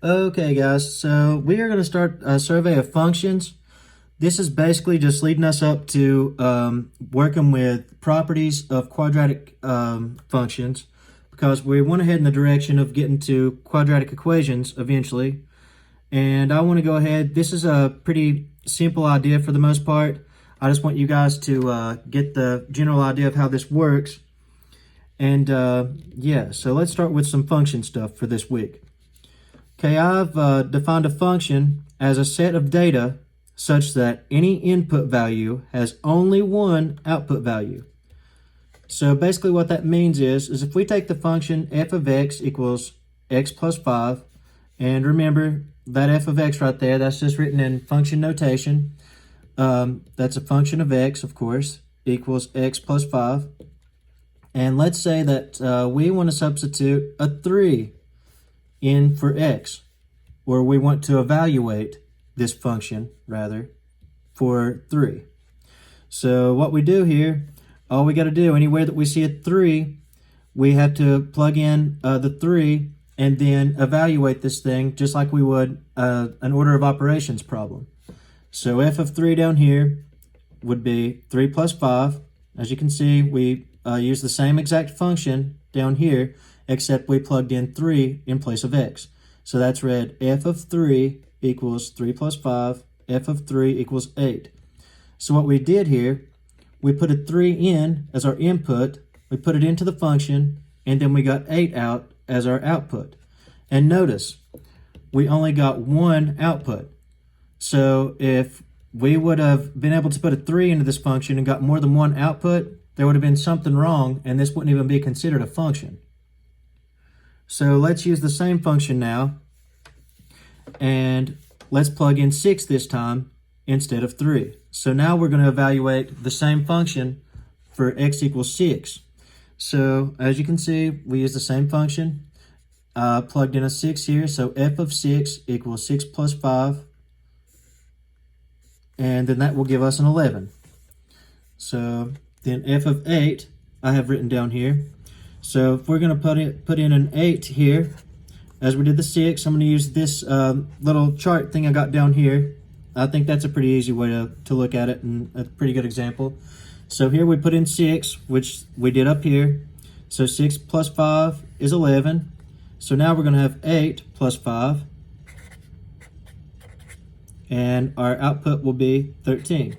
Okay guys, so we are going to start a survey of functions. This is basically just leading us up to working with properties of quadratic functions, because we want to head in the direction of getting to quadratic equations eventually. And I want to go ahead, this is a pretty simple idea for the most part. I just want you guys to get the general idea of how this works. And yeah, so let's start with some function stuff for this week. Okay, I've defined a function as a set of data such that any input value has only one output value. So basically what that means is if we take the function f of x equals x plus 5, and remember that f of x right there, that's just written in function notation. That's a function of x, of course, equals x plus 5. And let's say that we want to substitute a 3 in for x, or we want to evaluate this function, rather, for 3. So what we do here, all we got to do, anywhere that we see a 3, we have to plug in the 3 and then evaluate this thing just like we would an order of operations problem. So f of 3 down here would be 3 plus 5. As you can see, we use the same exact function down here, except we plugged in 3 in place of x. So that's read f of 3 equals 3 plus 5, f of 3 equals 8. So what we did here, we put a 3 in as our input, we put it into the function, and then we got 8 out as our output. And notice, we only got one output. So if we would have been able to put a 3 into this function and got more than one output, there would have been something wrong, and this wouldn't even be considered a function. So let's use the same function now, and let's plug in 6 this time instead of 3. So now we're going to evaluate the same function for x equals 6. So as you can see, we use the same function, plugged in a 6 here, so f of 6 equals 6 plus 5, and then that will give us an 11. So then f of 8, I have written down here. So if we're going to put in an 8 here, as we did the 6, I'm going to use this little chart thing I got down here. I think that's a pretty easy way to look at it, and a pretty good example. So here we put in 6, which we did up here. So 6 plus 5 is 11. So now we're going to have 8 plus 5. And our output will be 13.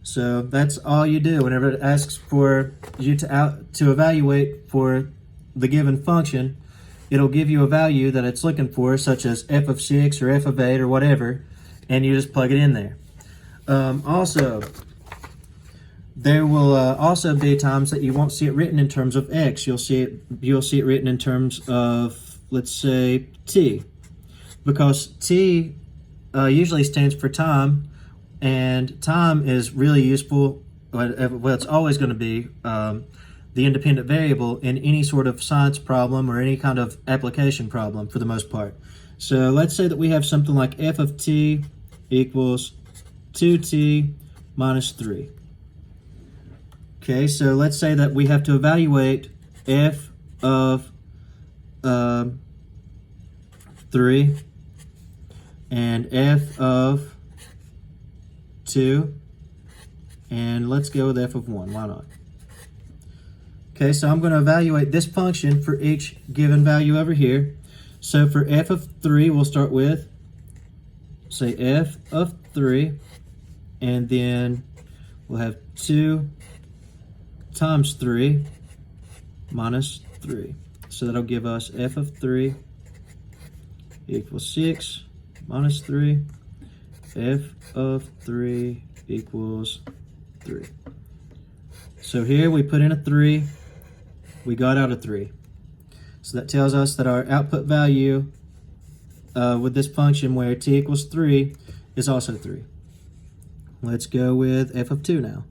So that's all you do whenever it asks for you to evaluate for the given function. It'll give you a value that it's looking for, such as f of 6 or f of 8 or whatever, and you just plug it in there. Also, there will also be times that you won't see it written in terms of x. You'll see it written in terms of, let's say, t, because t usually stands for time. And time is really useful, well, it's always going to be the independent variable in any sort of science problem or any kind of application problem for the most part. So let's say that we have something like f of t equals 2t minus 3. Okay, so let's say that we have to evaluate f of 3 and f of 2, and let's go with f of 1, why not? Okay, so I'm going to evaluate this function for each given value over here. So for f of 3, we'll start with, say, f of 3, and then we'll have 2 times 3 minus 3. So that'll give us f of 3 equals 6 minus 3. F of 3 equals 3. So here we put in a 3, we got out a 3. So that tells us that our output value with this function where t equals 3 is also 3. Let's go with f of 2 now.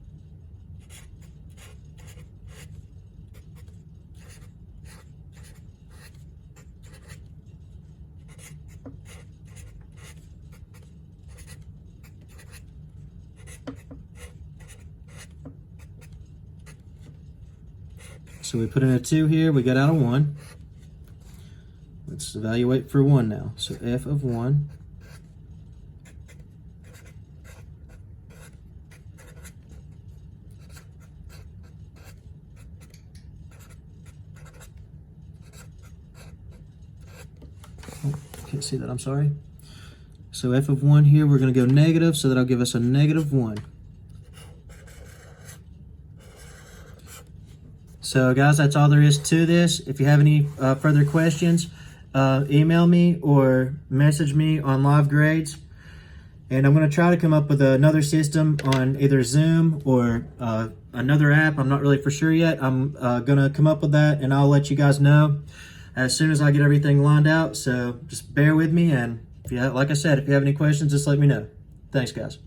So we put in a 2 here, we got out a 1. Let's evaluate for 1 now. So f of 1. Oh, can't see that, I'm sorry. So f of 1 here, we're going to go negative, so that'll give us a negative 1. So guys, that's all there is to this. If you have any further questions, email me or message me on Live Grades. And I'm going to try to come up with another system on either Zoom or another app. I'm not really for sure yet. I'm going to come up with that, and I'll let you guys know as soon as I get everything lined out. So just bear with me, and if you have, like I said, if you have any questions, just let me know. Thanks, guys.